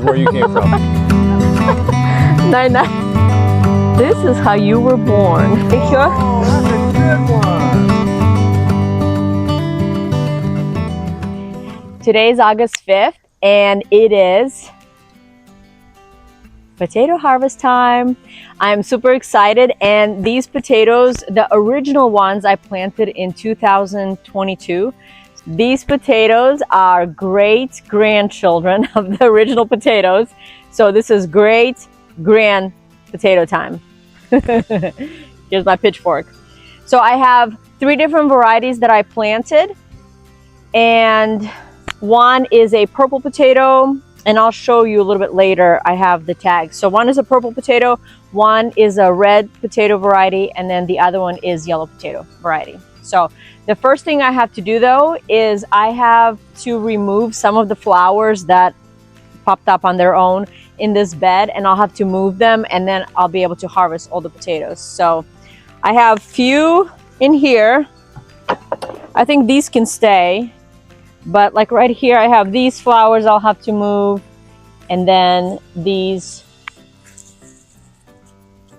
Where you came from. Nine, nine. This is how you were born. Make sure. Oh, that's a good one. Today's August 5th, and it is potato harvest time. I'm super excited, and these potatoes, the original ones I planted in 2022, these potatoes are great grandchildren of the original potatoes. So this is great grand potato time. Here's my pitchfork. So I have 3 different varieties that I planted, and one is a purple potato, and I'll show you a little bit later. I have the tags. So one is a purple potato, one is a red potato variety, and then the other one is yellow potato variety. So the first thing I have to do though is I have to remove some of the flowers that popped up on their own in this bed, and I'll have to move them, and then I'll be able to harvest all the potatoes. So I have few in here. I think these can stay, but like right here I have these flowers I'll have to move, and then these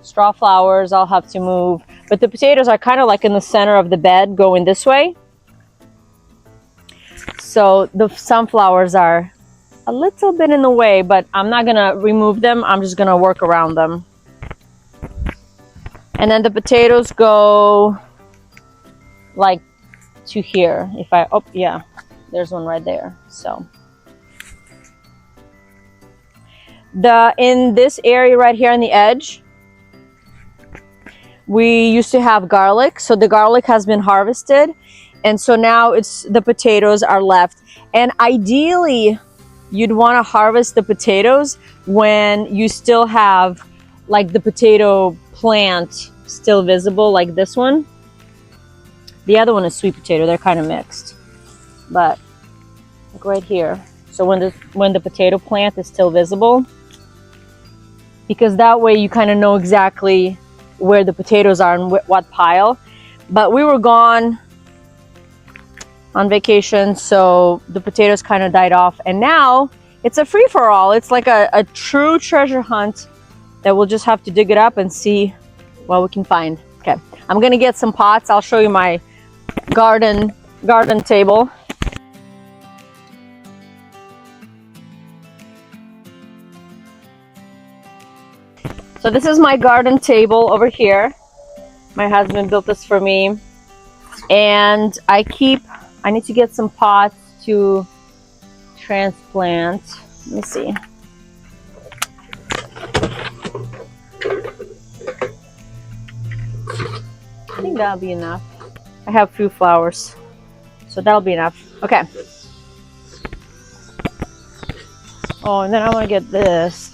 straw flowers I'll have to move. But the potatoes are kind of like in the center of the bed going this way. So the sunflowers are a little bit in the way, but I'm not gonna remove them. I'm just gonna work around them. And then the potatoes go like to here. If I, oh yeah, there's one right there. So in this area right here on the edge, we used to have garlic, so the garlic has been harvested, and so now the potatoes are left. And ideally you'd want to harvest the potatoes when you still have like the potato plant still visible, like this one. The other one is sweet potato, they're kind of mixed, but like right here. So when the potato plant is still visible, because that way you kind of know exactly where the potatoes are and what pile. But we were gone on vacation, so the potatoes kind of died off, and now it's a free-for-all. It's like a true treasure hunt that we'll just have to dig it up and see what we can find. Okay, I'm gonna get some pots. I'll show you my garden table. So this is my garden table over here. My husband built this for me, and I need to get some pots to transplant. Let me see. I think that'll be enough. I have few flowers, so that'll be enough. Okay. Oh, and then I want to get this.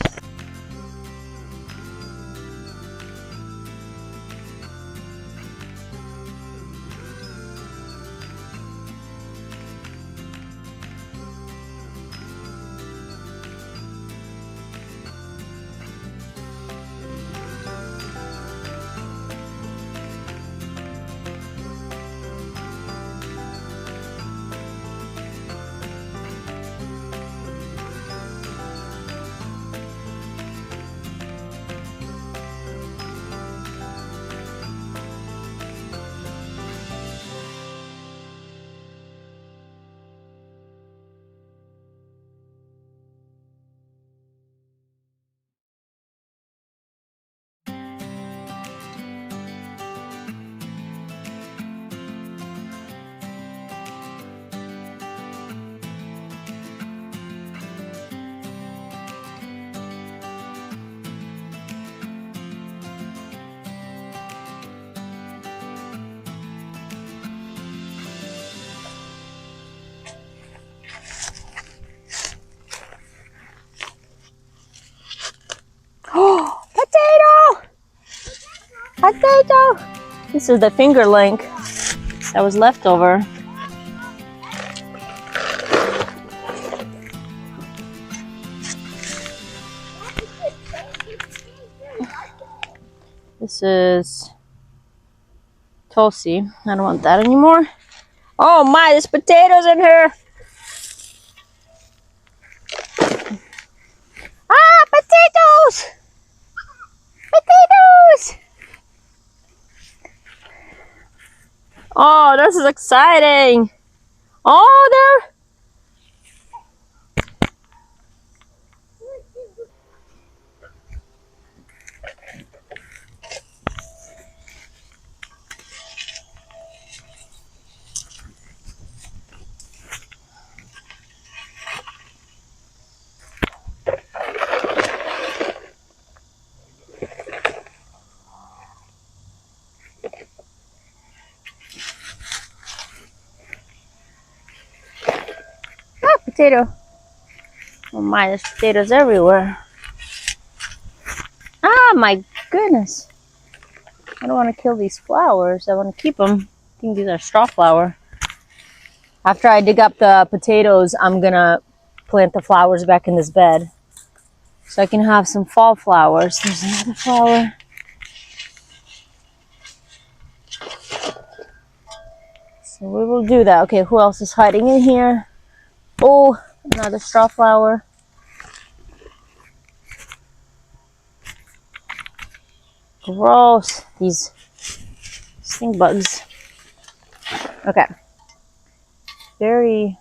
Potato! This is the fingerling that was left over. This is Tulsi. I don't want that anymore. Oh my, there's potatoes in here. this is exciting. Oh, there. Ah, potato. Oh my, there's potatoes everywhere. Ah, my goodness. I don't want to kill these flowers. I want to keep them. I think these are straw flower. After I dig up the potatoes, I'm going to plant the flowers back in this bed so I can have some fall flowers. There's another flower. So we will do that. Okay, who else is hiding in here? Oh, another straw flower. Gross. These stink bugs. Okay. Very.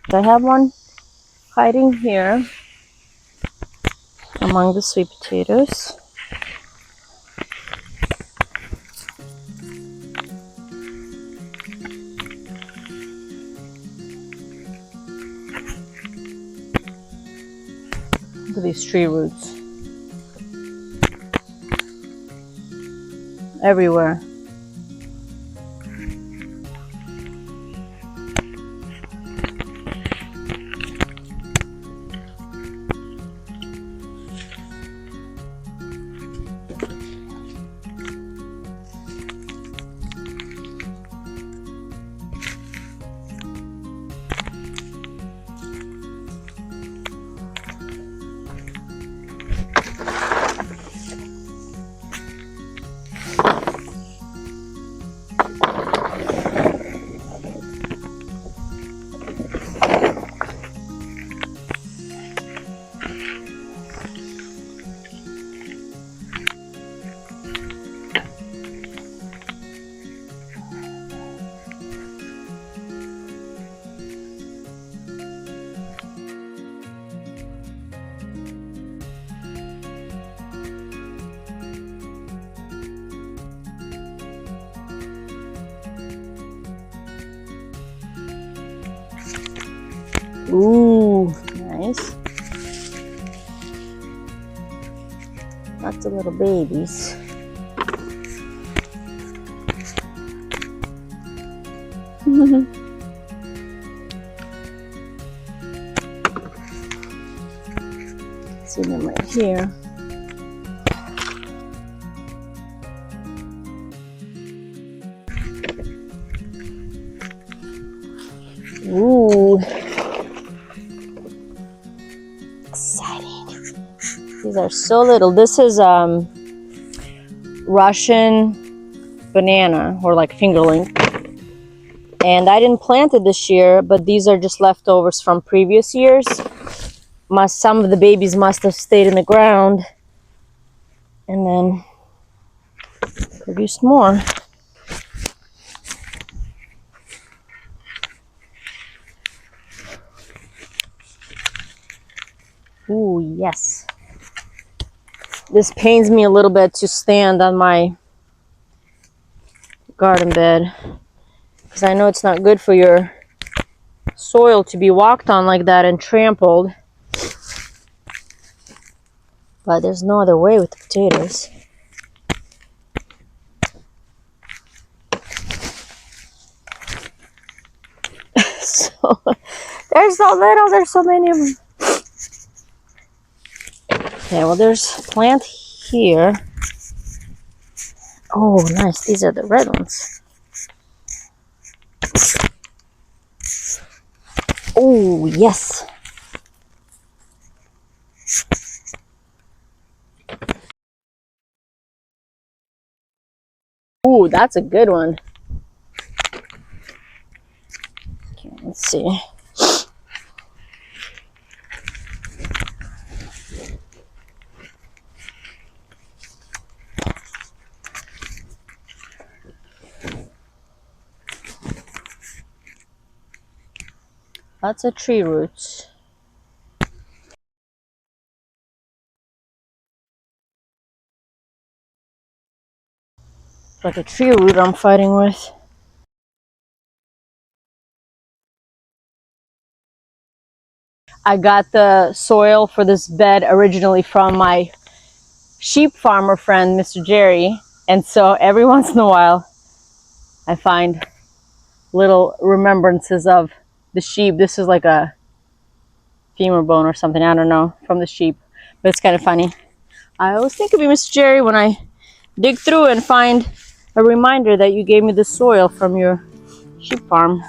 Do I have one hiding here among the sweet potatoes? Look at these tree roots. Everywhere. Ooh, nice. Lots of little babies. See them right here. Ooh. Exciting. These are so little. This is Russian banana, or like fingerling. And I didn't plant it this year, but these are just leftovers from previous years. Some of the babies must have stayed in the ground and then produced more. Ooh, yes. This pains me a little bit to stand on my garden bed because I know it's not good for your soil to be walked on like that and trampled. But there's no other way with the potatoes. So they're so little, there's so many of them. Okay, well there's a plant here. Oh, nice. These are the red ones. Oh, yes. Ooh, that's a good one. Okay, let's see. Lots of tree roots. It's like a tree root I'm fighting with. I got the soil for this bed originally from my sheep farmer friend, Mr. Jerry. And so every once in a while, I find little remembrances of the sheep. This is like a femur bone or something, I don't know, from the sheep. But it's kind of funny. I always think of you, Mr. Jerry, when I dig through and find a reminder that you gave me the soil from your sheep farm.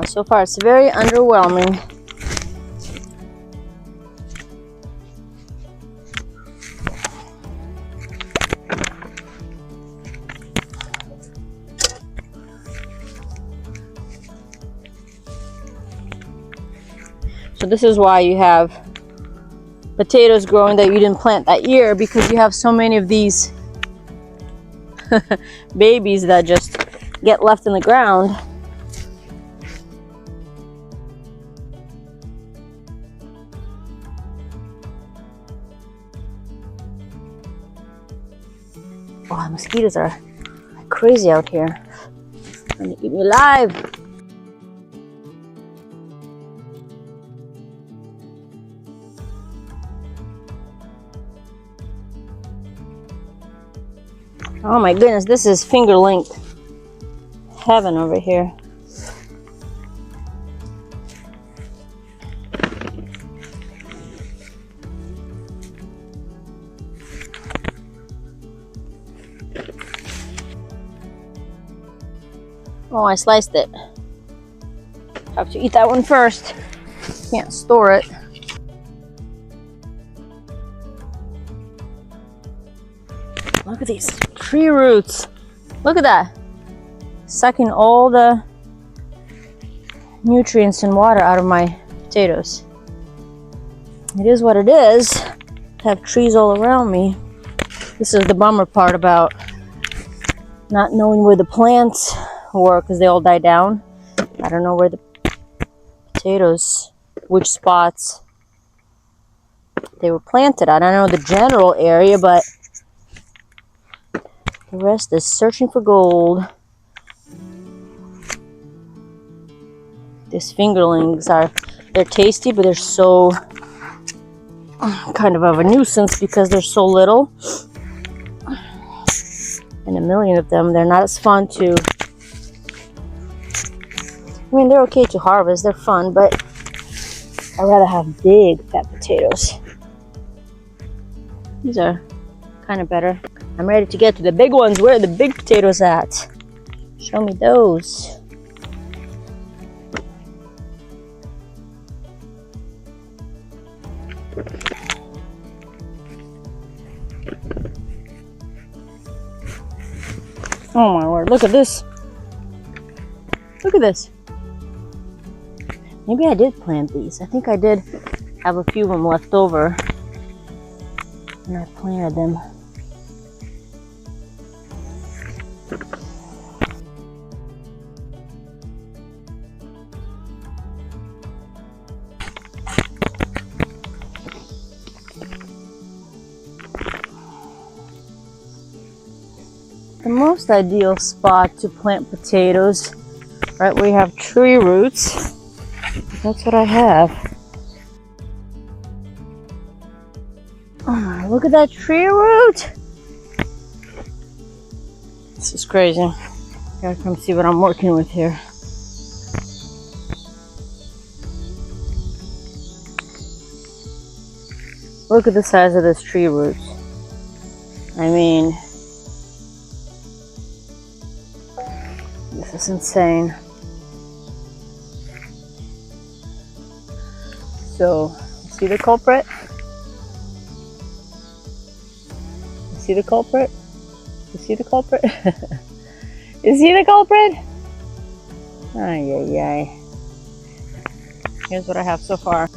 So far it's very underwhelming. So this is why you have potatoes growing that you didn't plant that year, because you have so many of these babies that just get left in the ground. Wow, mosquitoes are crazy out here. Trying to eat me alive. Oh my goodness, this is finger-length heaven over here. Oh, I sliced it. Have to eat that one first. Can't store it. Look at these tree roots. Look at that. Sucking all the nutrients and water out of my potatoes. It is what it is to have trees all around me. This is the bummer part about not knowing where the plants were, because they all died down. I don't know where the potatoes, which spots they were planted at. I know the general area, but the rest is searching for gold. These fingerlings they're tasty, but they're so kind of a nuisance because they're so little. And a million of them, they're not as fun to, I mean, they're okay to harvest, they're fun, but I'd rather have big fat potatoes. These are kind of better. I'm ready to get to the big ones. Where are the big potatoes at? Show me those. Oh my word, look at this. Look at this. Maybe I did plant these. I think I did have a few of them left over, and I planted them. The most ideal spot to plant potatoes, right where you have tree roots. That's what I have. Oh, look at that tree root. This is crazy. Gotta come see what I'm working with here. Look at the size of this tree root. I mean, this is insane. So, see the culprit? he the culprit? Is he the culprit? Is he the culprit? Ay, ay, ay. Here's what I have so far.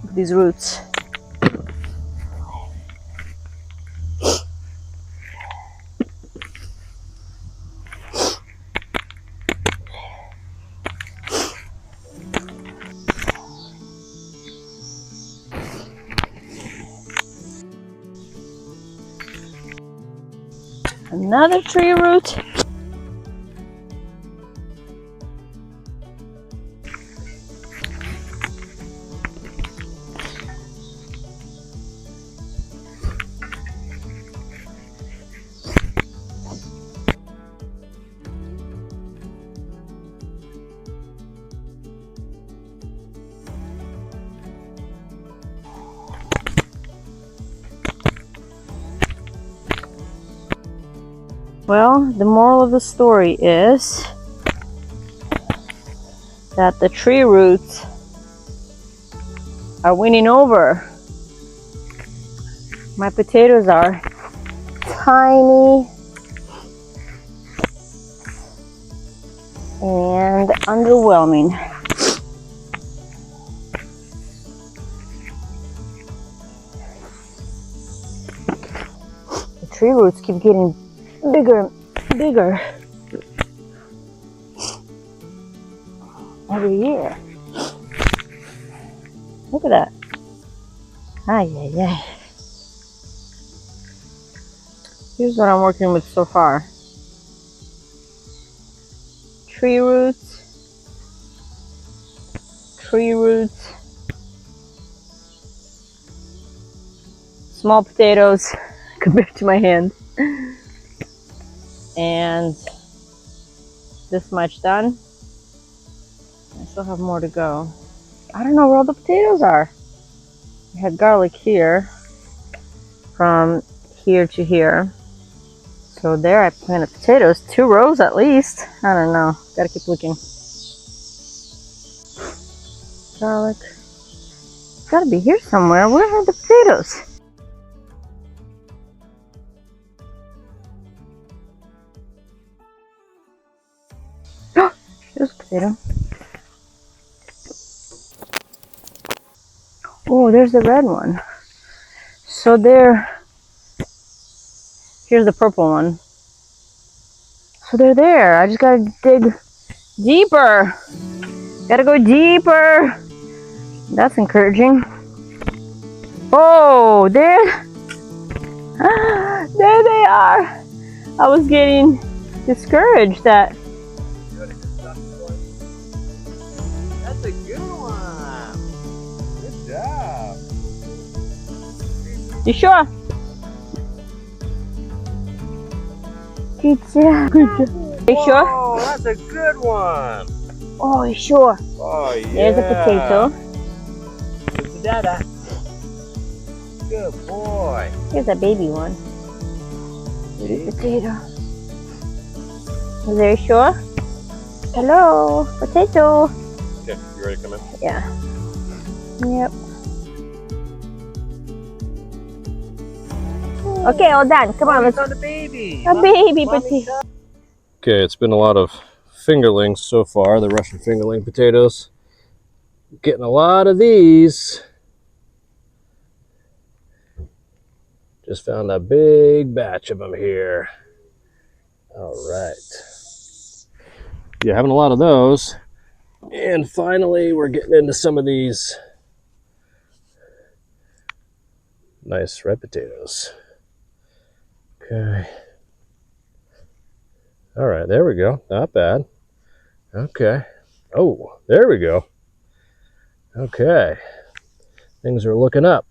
Look at these roots. Another tree root. Well, the moral of the story is that the tree roots are winning over. My potatoes are tiny and underwhelming. The tree roots keep getting bigger and bigger every year. Look at that. Ay, ay, ay. Here's what I'm working with so far. Tree roots, small potatoes compared to my hand. And this much done. I still have more to go. I don't know where all the potatoes are. I had garlic here from here to here. So there I planted potatoes, 2 rows at least. I don't know, gotta keep looking. Garlic, gotta be here somewhere. Where are the potatoes? There's a potato. Oh, there's the red one. So here's the purple one. So they're there. I just gotta dig deeper. Gotta go deeper. That's encouraging. Oh, there they are. I was getting discouraged that. That's a good one. Good job. You sure? Good job. Good job. You sure? Oh, that's a good one. Oh, you sure? Oh, yeah. There's a potato. Good for Dada. Good boy. Here's a baby one. Baby potato. Are you sure? Hello, potato. Okay, you ready to come in? Yeah. Yep. Okay, all done. Come on, let's. On the baby. A baby potato. Okay, it's been a lot of fingerlings so far, the Russian fingerling potatoes. Getting a lot of these. Just found a big batch of them here. All right. Yeah, having a lot of those. And finally, we're getting into some of these nice red potatoes. Okay. All right, there we go. Not bad. Okay. Oh, there we go. Okay. Things are looking up.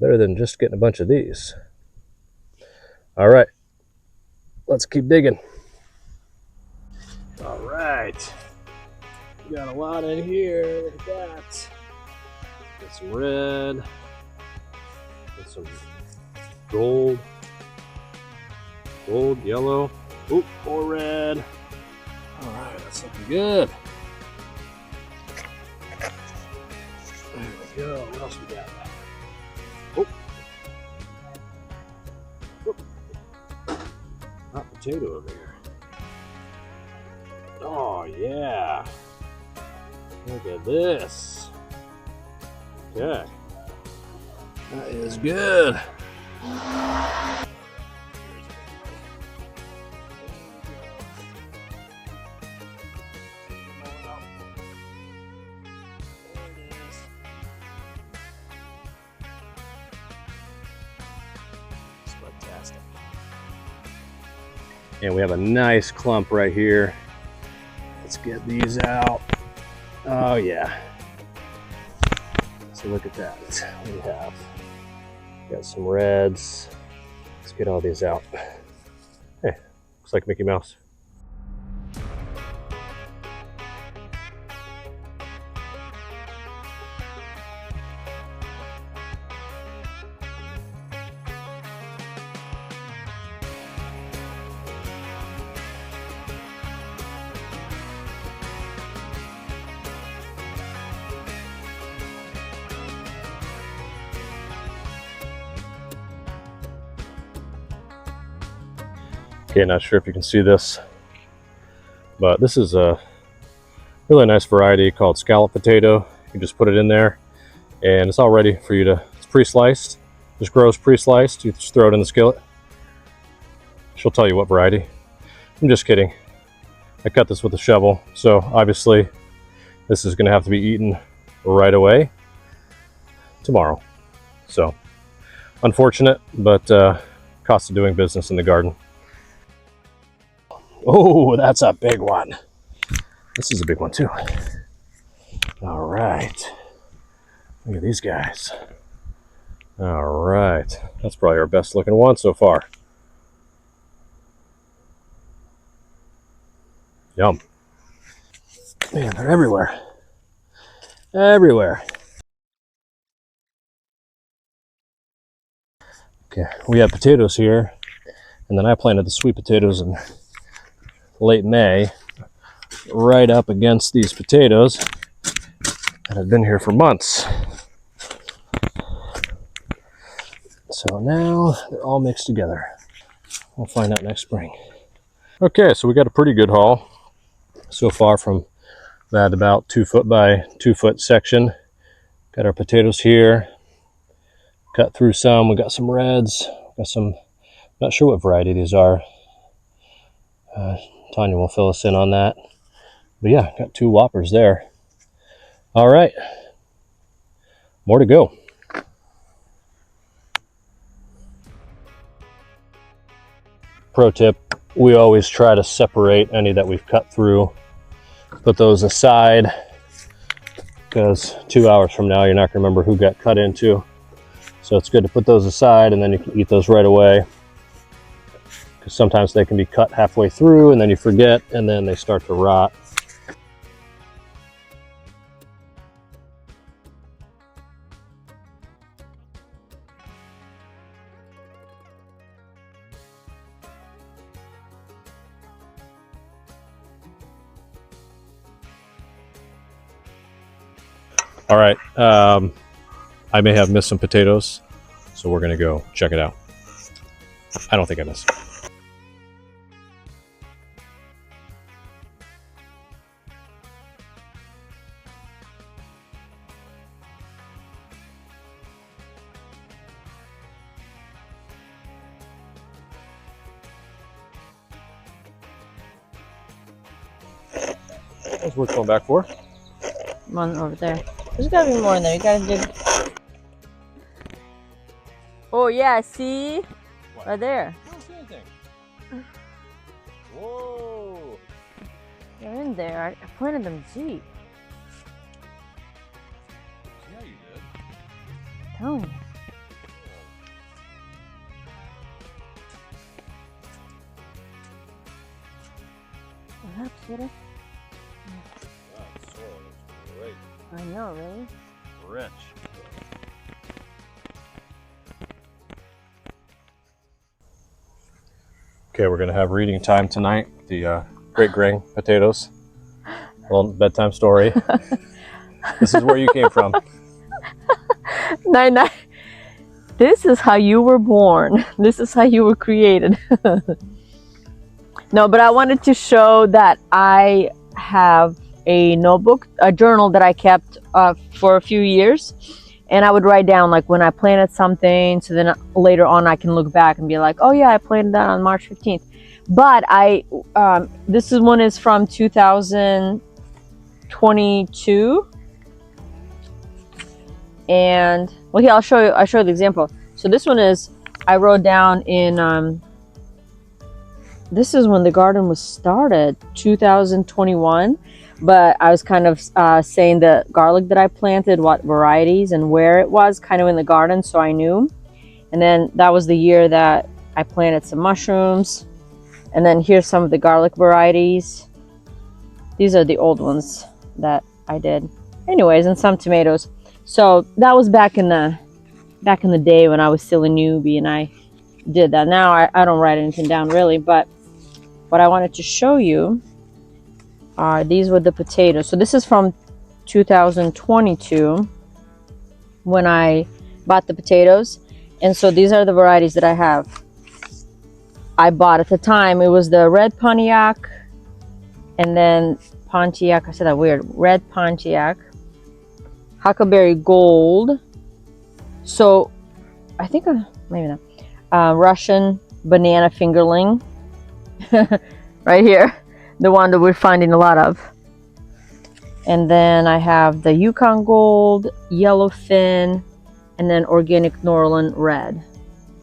Better than just getting a bunch of these. All right. Let's keep digging. All right. We got a lot in here. Look at that. Get some red. Get some gold. Gold, yellow. Oop, more red. All right, that's looking good. go. What else we got? Oh. Oh. Hot potato over here. Oh yeah. Look at this. Okay. That is good. Fantastic. And we have a nice clump right here. Let's get these out. Oh yeah. So look at that. We have got some reds. Let's get all these out. Hey, looks like Mickey Mouse. Okay, not sure if you can see this, but this is a really nice variety called scallop potato. You just put it in there and it's all ready for you to, it's pre-sliced. Just grows pre-sliced. You just throw it in the skillet. She'll tell you what variety. I'm just kidding. I cut this with a shovel, so obviously this is gonna have to be eaten right away tomorrow. So unfortunate, but cost of doing business in the garden. Oh, that's a big one. This is a big one too. All right. Look at these guys. All right. That's probably our best looking one so far. Yum. Man, they're everywhere. Everywhere. Okay, we have potatoes here, and then I planted the sweet potatoes in late May, right up against these potatoes that have been here for months. So now they're all mixed together. We'll find out next spring. Okay, so we got a pretty good haul so far from that about 2 foot by 2 foot section. Got our potatoes here, cut through some. We got some reds, got some, not sure what variety these are. Tanya will fill us in on that. But yeah, got 2 whoppers there. All right, more to go. Pro tip, we always try to separate any that we've cut through. Put those aside, because 2 hours from now, you're not gonna remember who got cut into. So it's good to put those aside and then you can eat those right away. Because sometimes they can be cut halfway through and then you forget and then they start to rot. All right, I may have missed some potatoes, so we're gonna go check it out. I don't think I missed. That's worth going back for. One over there. There's gotta be more in there. You gotta dig. Oh yeah, see? What? Right there. I don't see anything. Whoa! They're in there. I planted them deep. Yeah, you did. I'm telling you. Perhaps, Peter? Wow, the soil is great. I know, right? Rich. Okay, we're gonna have reading time tonight. The Great Grain potatoes. A little bedtime story. This is where you came from. Nine, nine. This is how you were born. This is how you were created. No, but I wanted to show that I have a notebook, a journal that I kept for a few years. And I would write down like when I planted something, so then later on I can look back and be like, oh yeah, I planted that on March 15th. But this one is from 2022. And well, here I'll show you the example. So this one is, I wrote down in this is when the garden was started, 2021. But I was kind of saying the garlic that I planted, what varieties and where it was kind of in the garden, so I knew. And then that was the year that I planted some mushrooms. And then here's some of the garlic varieties. These are the old ones that I did. Anyways, and some tomatoes. So that was back in the day when I was still a newbie and I did that. Now I don't write anything down really, but what I wanted to show you are these were the potatoes. So this is from 2022 when I bought the potatoes. And so these are the varieties that I have. I bought at the time, it was the red Pontiac and then Pontiac, I said that weird, red Pontiac, Huckleberry Gold. So I think, maybe not, Russian banana fingerling, right here, the one that we're finding a lot of. And then I have the Yukon Gold, Yellowfin, and then Organic Norland Red.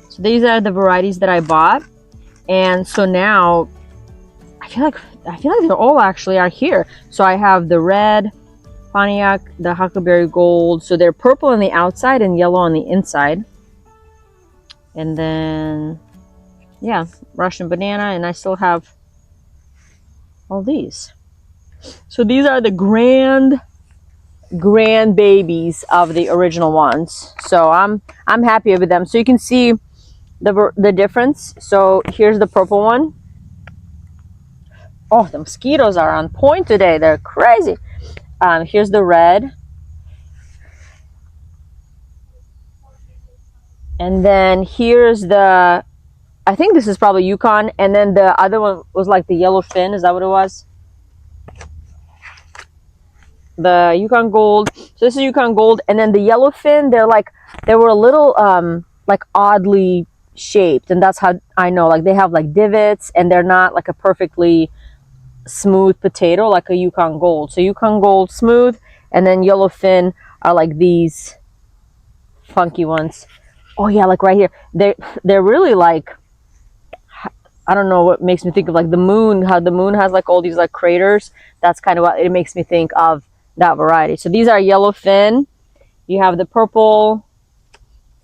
So these are the varieties that I bought. And so now I feel like they're all actually are here. So I have the red Pontiac, the Huckleberry Gold. So they're purple on the outside and yellow on the inside. And then, yeah, Russian banana. And I still have all these. So these are the grand babies of the original ones. So I'm happy with them. So you can see the difference. So here's the purple one. Oh, the mosquitoes are on point today. They're crazy. Here's the red. And then here's the, I think this is probably Yukon. And then the other one was like the Yellowfin. Is that what it was? The Yukon Gold. So this is Yukon Gold. And then the Yellowfin, they were a little like oddly shaped. And that's how I know, like they have like divots and they're not like a perfectly smooth potato like a Yukon Gold. So Yukon Gold smooth, and then Yellowfin are like these funky ones. Oh yeah, like right here. They're really like, I don't know what makes me think of like the moon, how the moon has like all these like craters. That's kind of what it makes me think of, that variety. So these are Yellowfin. You have the purple,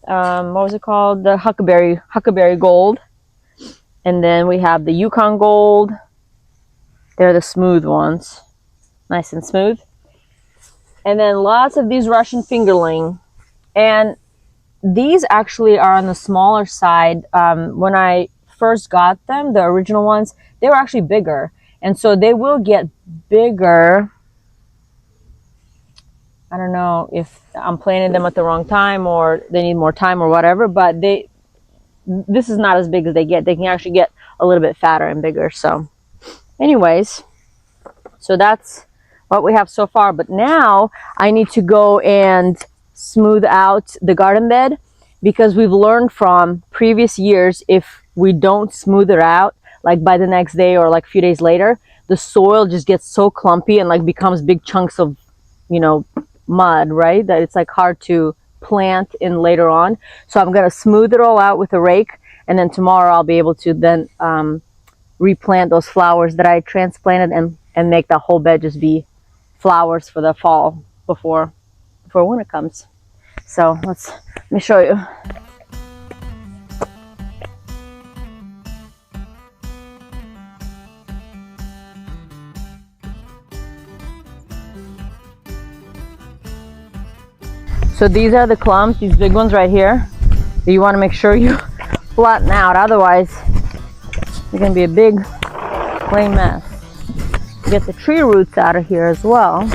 what was it called? The Huckleberry Gold. And then we have the Yukon Gold. They're the smooth ones. Nice and smooth. And then lots of these Russian fingerling. And these actually are on the smaller side. When I first got them, the original ones, they were actually bigger. And so they will get bigger. I don't know if I'm planting them at the wrong time or they need more time or whatever, but this is not as big as they get. They can actually get a little bit fatter and bigger. So anyways, so that's what we have so far. But now I need to go and smooth out the garden bed, because we've learned from previous years, if we don't smooth it out, like by the next day or like a few days later, the soil just gets so clumpy and like becomes big chunks of, you know, mud, right? That it's like hard to plant in later on. So I'm going to smooth it all out with a rake, and then tomorrow I'll be able to then replant those flowers that I transplanted and make the whole bed just be flowers for the fall before winter comes. So let me show you. So these are the clumps, these big ones right here. You want to make sure you flatten out, otherwise it's going to be a big plain mess. Get the tree roots out of here as well.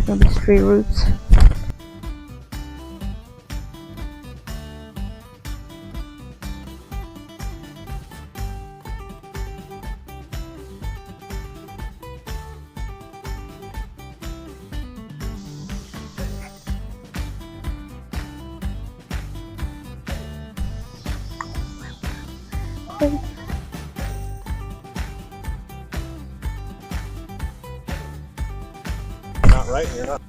Maybe tree roots. Not right, you're not.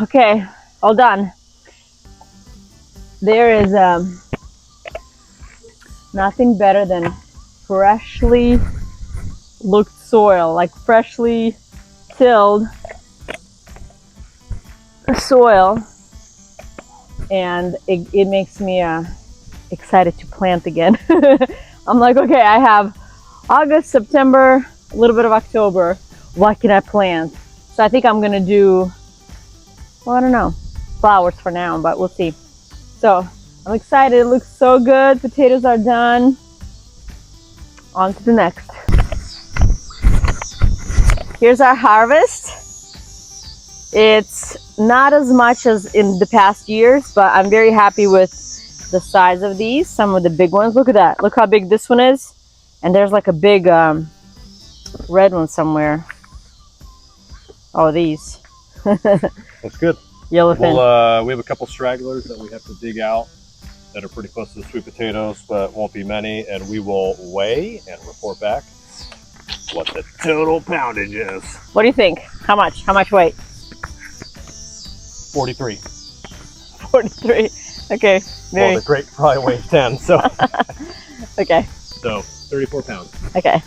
Okay, all done. There is nothing better than freshly looked soil, like freshly tilled soil, and it makes me excited to plant again. I'm like, okay, I have August, September, a little bit of October. What can I plant? So I think I'm gonna do, well, I don't know, flowers for now, but we'll see. So I'm excited. It looks so good. Potatoes are done. On to the next. Here's our harvest. It's not as much as in the past years, but I'm very happy with the size of these. Some of the big ones. Look at that. Look how big this one is. And there's like a big red one somewhere. Oh, these. That's good. Yellowfin. We have a couple stragglers that we have to dig out that are pretty close to the sweet potatoes, but won't be many, and we will weigh and report back what the total poundage is. What do you think? How much? How much weight? 43. 43. Okay. Well, the crate probably weighs 10, so. Okay. So 34 pounds. Okay.